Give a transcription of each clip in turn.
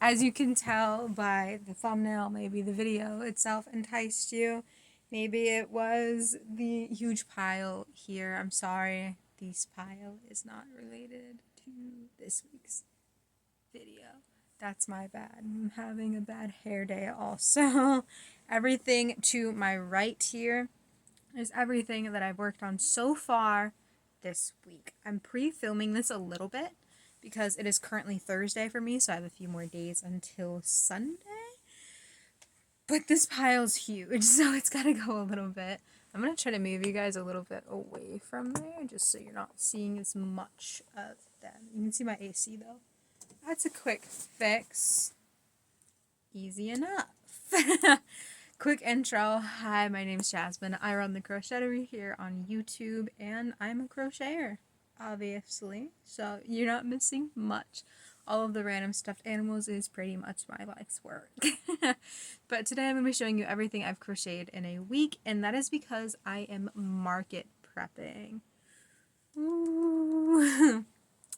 As you can tell by the thumbnail, maybe the video itself enticed you. Maybe it was the huge pile here. I'm sorry, this pile is not related to this week's video. That's my bad. I'm having a bad hair day also. Everything to my right here is everything that I've worked on so far this week. I'm pre-filming this a little bit because it is currently Thursday for me, so I have a few more days until Sunday. But this pile's huge, so it's gotta go a little bit. I'm gonna try to move you guys a little bit away from there, just so you're not seeing as much of them. You can see my AC though. That's a quick fix. Easy enough. Quick intro. Hi, my name's Jasmine. I run the Crochetery here on YouTube, and I'm a crocheter, obviously. So you're not missing much. All of the random stuffed animals is pretty much my life's work. But today I'm going to be showing you everything I've crocheted in a week, and that is because I am market prepping. Ooh.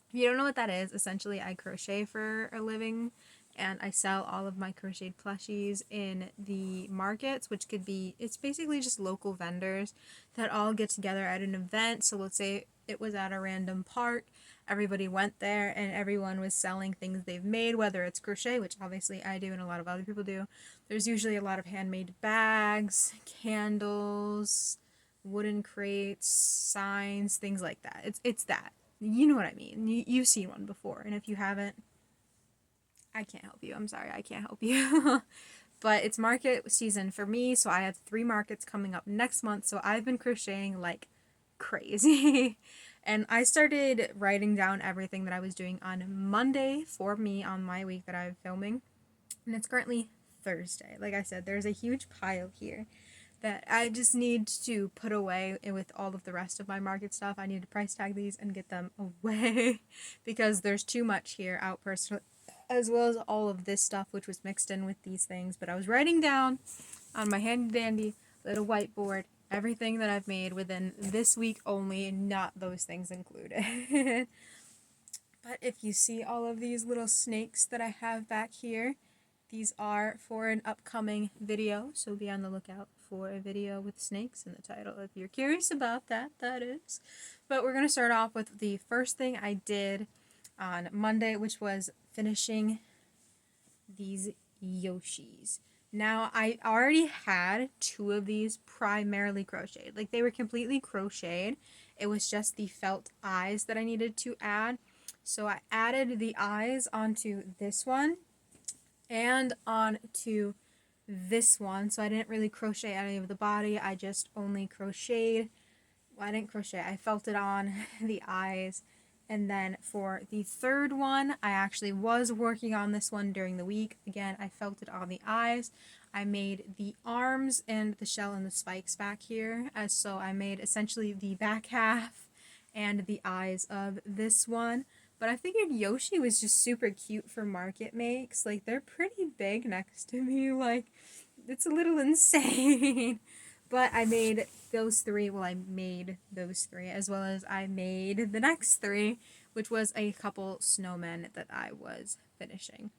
If you don't know what that is, essentially I crochet for a living and I sell all of my crocheted plushies in the markets, which could be, it's basically just local vendors that all get together at an event. So let's say it was at a random park, everybody went there and everyone was selling things they've made, whether it's crochet, which obviously I do and a lot of other people do. There's usually a lot of handmade bags, candles, wooden crates, signs, things like that. It's that. You know what I mean. You've seen one before, and if you haven't, I can't help you. I'm sorry, I can't help you. But it's market season for me, so I have 3 markets coming up next month, so I've been crocheting like crazy. And I started writing down everything that I was doing on Monday for me on my week that I'm filming, and it's currently Thursday. Like I said, there's a huge pile here that I just need to put away with all of the rest of my market stuff. I need to price tag these and get them away because there's too much here out personally, as well as all of this stuff which was mixed in with these things. But I was writing down on my handy dandy little whiteboard everything that I've made within this week only, not those things included. But if you see all of these little snakes that I have back here, these are for an upcoming video, so be on the lookout for a video with snakes in the title if you're curious about that, that is. But we're going to start off with the first thing I did on Monday, which was finishing these Yoshis. Now, I already had 2 of these primarily crocheted. Like, they were completely crocheted. It was just the felt eyes that I needed to add. So I added the eyes onto this one and onto this one. So I didn't really crochet any of the body. I just only crocheted. Well, I didn't crochet. I felted on the eyes. And then for the third one, I actually was working on this one during the week. Again, I felted on the eyes. I made the arms and the shell and the spikes back here. So I made essentially the back half and the eyes of this one. But I figured Yoshi was just super cute for market makes. Like, they're pretty big next to me. Like, it's a little insane. But I made those 3. Well, I made those 3, as well as I made the next 3, which was a couple snowmen that I was finishing.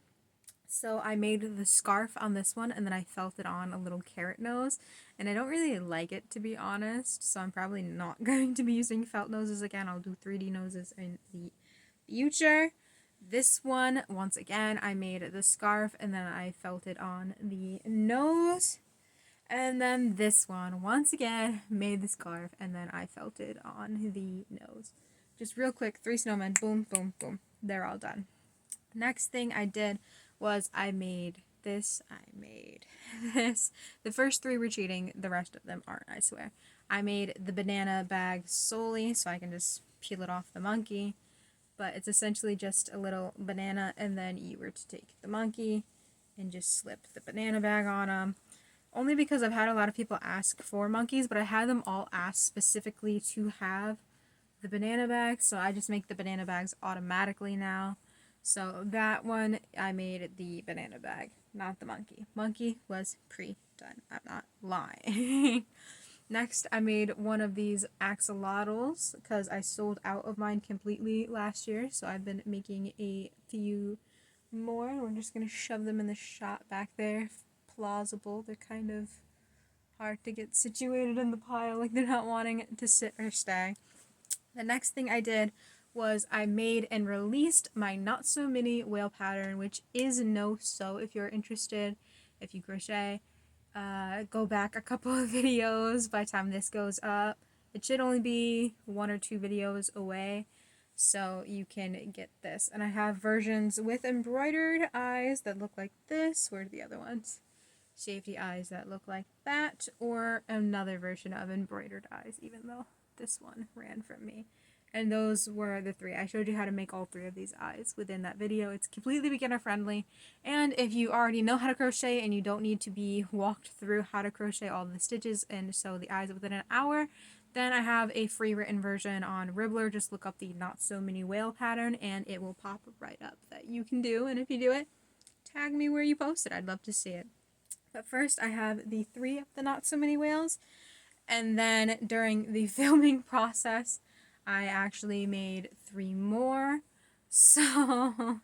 So I made the scarf on this one, and then I felted on a little carrot nose, and I don't really like it, to be honest, so I'm probably not going to be using felt noses again. I'll do 3D noses in the future. This one, once again, I made the scarf, and then I felted on the nose. And then this one, once again, made the scarf, and then I felted on the nose. Just real quick, 3 snowmen, boom, boom, boom. They're all done. Next thing I did was I made this, I made this. The first 3 were cheating, the rest of them aren't, I swear. I made the banana bag solely so I can just peel it off the monkey. But it's essentially just a little banana, and then you were to take the monkey and just slip the banana bag on them. Only because I've had a lot of people ask for monkeys, but I had them all ask specifically to have the banana bags, so I just make the banana bags automatically now. So that one, I made the banana bag, not the monkey. Monkey was pre-done. I'm not lying. Next, I made one of these axolotls because I sold out of mine completely last year, so I've been making a few more. We're just going to shove them in the shot back there. Plausible. They're kind of hard to get situated in the pile, like they're not wanting it to sit or stay. The next thing I did was I made and released my Not So Mini whale pattern, which is no sew. If you're interested, if you crochet, go back a couple of videos by the time this goes up. It should only be 1 or 2 videos away, so you can get this. And I have versions with embroidered eyes that look like this. Where are the other ones? Safety eyes that look like that, or another version of embroidered eyes, even though this one ran from me. And those were the 3. I showed you how to make all 3 of these eyes within that video. It's completely beginner friendly, and if you already know how to crochet and you don't need to be walked through how to crochet all the stitches and sew the eyes within an hour, then I have a free written version on Ribbler. Just look up the Not So Mini whale pattern and it will pop right up that you can do, and if you do it, tag me where you posted. I'd love to see it. But first I have the 3 of the Not So Mini whales, and then during the filming process I actually made 3 more, so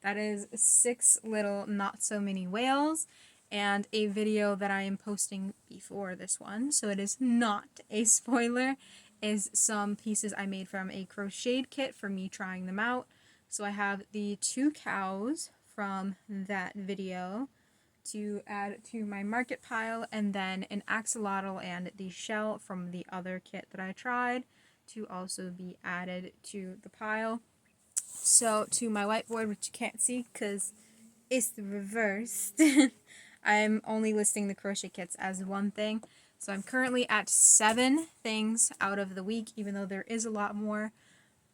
that is 6 little Not So Mini whales, and a video that I am posting before this one, so it is not a spoiler, is some pieces I made from a crocheted kit for me trying them out. So I have the 2 cows from that video to add to my market pile, and then an axolotl and the shell from the other kit that I tried to also be added to the pile. So to my whiteboard, which you can't see because it's reversed, I'm only listing the crochet kits as one thing. So I'm currently at 7 things out of the week, even though there is a lot more.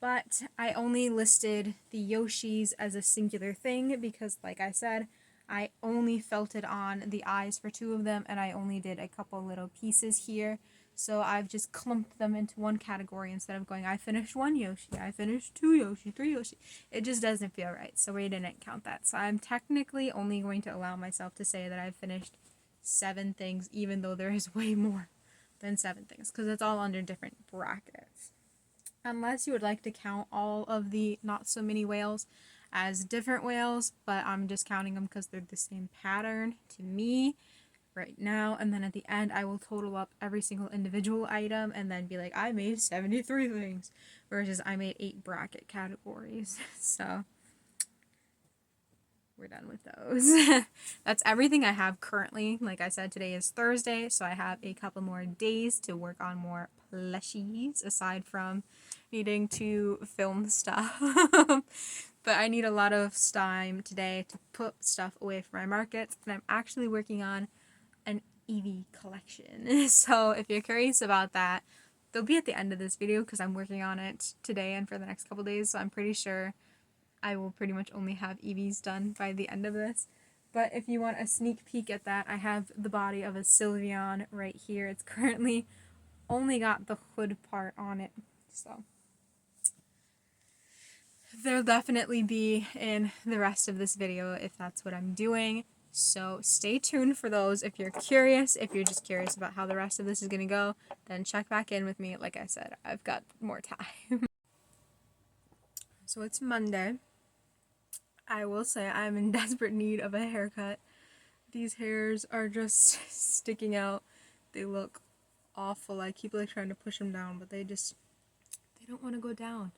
But I only listed the Yoshis as a singular thing because, like I said, I only felted on the eyes for 2 of them, and I only did a couple little pieces here. So I've just clumped them into one category instead of going, I finished 1 Yoshi, I finished 2 Yoshi, 3 Yoshi. It just doesn't feel right, so we didn't count that. So I'm technically only going to allow myself to say that I've finished 7 things, even though there is way more than 7 things, because it's all under different brackets. Unless you would like to count all of the Not So Mini whales as different whales, but I'm just counting them because they're the same pattern to me right now, and then at the end I will total up every single individual item and then be like, I made 73 things, versus I made 8 bracket categories. So we're done with those. That's everything I have currently. Like I said, today is Thursday, so I have a couple more days to work on more plushies aside from needing to film stuff. But I need a lot of time today to put stuff away for my markets, and I'm actually working on an Eevee collection. So if you're curious about that, they'll be at the end of this video because I'm working on it today and for the next couple days, so I'm pretty sure I will pretty much only have Eevees done by the end of this. But if you want a sneak peek at that, I have the body of a Sylveon right here. It's currently only got the hood part on it, so they'll definitely be in the rest of this video if that's what I'm doing. So stay tuned for those if you're curious. If you're just curious about how the rest of this is going to go, then check back in with me. Like I said, I've got more time. So it's Monday. I will say I'm in desperate need of a haircut. These hairs are just sticking out. They look awful. I keep like trying to push them down, but they don't want to go down.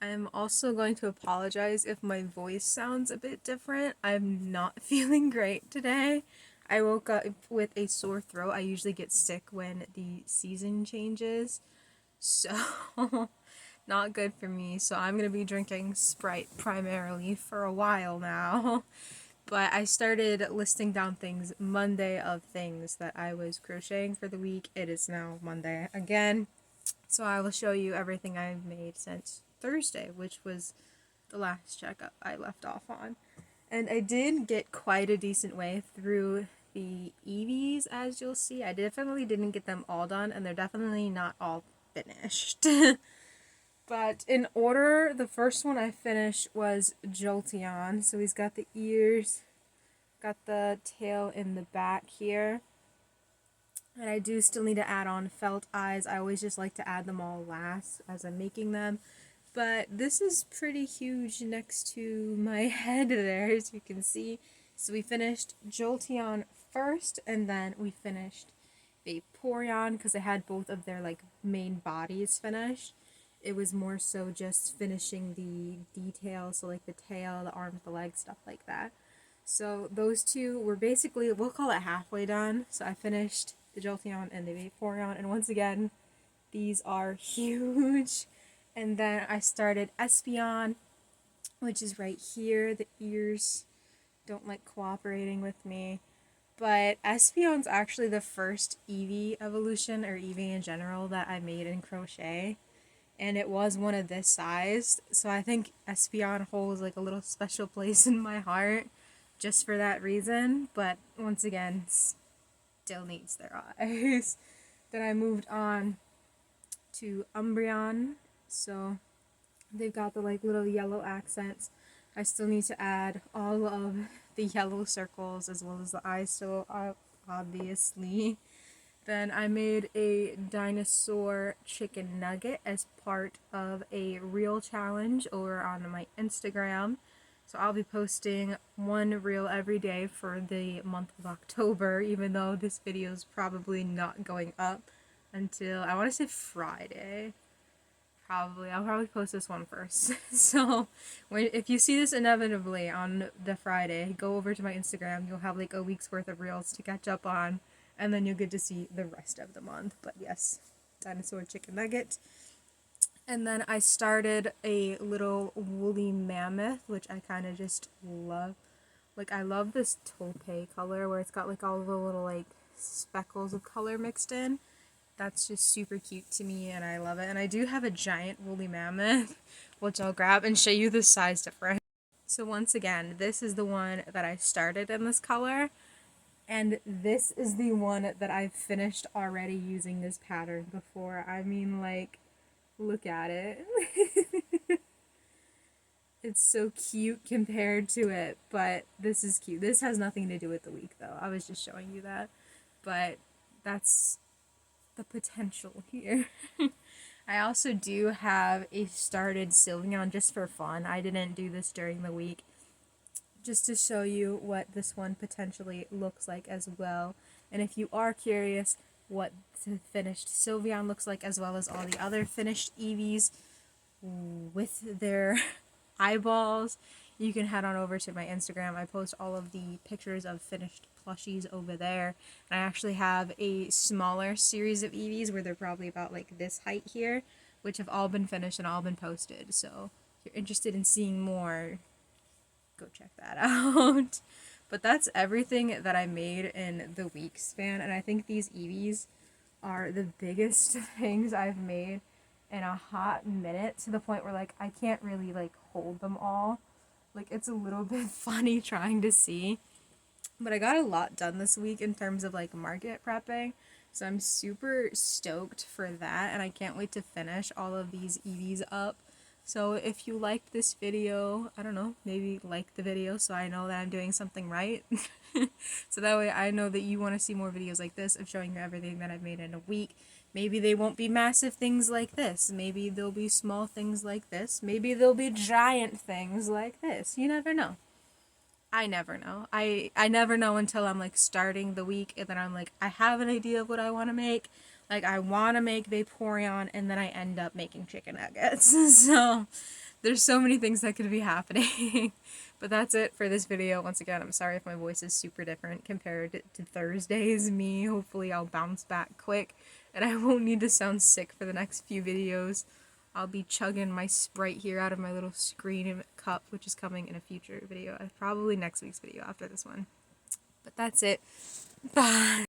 I'm also going to apologize if my voice sounds a bit different. I'm not feeling great today. I woke up with a sore throat. I usually get sick when the season changes, so not good for me. So I'm going to be drinking Sprite primarily for a while now. But I started listing down things Monday of things that I was crocheting for the week. It is now Monday again. So I will show you everything I've made since Thursday, which was the last checkup I left off on. And I did get quite a decent way through the Eevees, as you'll see. I definitely didn't get them all done, and they're definitely not all finished. But in order, the first one I finished was Jolteon. So he's got the ears, got the tail in the back here. And I do still need to add on felt eyes. I always just like to add them all last as I'm making them. But this is pretty huge next to my head there, as you can see. So we finished Jolteon first, and then we finished Vaporeon because I had both of their like main bodies finished. It was more so just finishing the details, so like the tail, the arms, the legs, stuff like that. So those two were basically, we'll call it halfway done. So I finished the Jolteon and the Vaporeon, and once again, these are huge. And then I started Espeon, which is right here. The ears don't like cooperating with me. But Espeon's actually the first Eevee evolution, or Eevee in general, that I made in crochet. And it was one of this size. So I think Espeon holds like a little special place in my heart just for that reason. But once again, still needs their eyes. Then I moved on to Umbreon. So they've got the like little yellow accents. I still need to add all of the yellow circles as well as the eyes, so obviously. Then I made a dinosaur chicken nugget as part of a reel challenge over on my Instagram. So I'll be posting one reel every day for the month of October, even though this video is probably not going up until, I want to say, Friday. I'll probably post this one first. So if you see this inevitably on the Friday, go over to my Instagram. You'll have like a week's worth of reels to catch up on, and then you'll get to see the rest of the month. But yes, dinosaur chicken nugget. And then I started a little woolly mammoth, which I kind of just love. Like, I love this taupe color where it's got like all the little like speckles of color mixed in. That's just super cute to me, and I love it. And I do have a giant woolly mammoth, which I'll grab and show you the size difference. So once again, this is the one that I started in this color, and this is the one that I've finished already using this pattern before. I mean, like, look at it. It's so cute compared to it, but this is cute. This has nothing to do with the week, though. I was just showing you that. But that's the potential here. I also do have a started Sylveon just for fun. I didn't do this during the week. Just to show you what this one potentially looks like as well. And if you are curious what the finished Sylveon looks like, as well as all the other finished Eevees with their eyeballs, you can head on over to my Instagram. I post all of the pictures of finished plushies over there. And I actually have a smaller series of Eevees where they're probably about like this height here, which have all been finished and all been posted. So if you're interested in seeing more, go check that out. But that's everything that I made in the week span, and I think these Eevees are the biggest things I've made in a hot minute, to the point where like I can't really like hold them all. Like, it's a little bit funny trying to see. But I got a lot done this week in terms of like market prepping. So I'm super stoked for that, and I can't wait to finish all of these Eevees up. So if you liked this video, I don't know, maybe like the video so I know that I'm doing something right. So that way I know that you want to see more videos like this of showing you everything that I've made in a week. Maybe they won't be massive things like this. Maybe they'll be small things like this. Maybe they'll be giant things like this. You never know. I never know. I never know until I'm like starting the week, and then I'm like, I have an idea of what I want to make. Like, I want to make Vaporeon, and then I end up making chicken nuggets. So there's so many things that could be happening. But that's it for this video. Once again, I'm sorry if my voice is super different compared to Thursday's me. Hopefully I'll bounce back quick, and I won't need to sound sick for the next few videos. I'll be chugging my Sprite here out of my little screen cup, which is coming in a future video. Probably next week's video after this one. But that's it. Bye!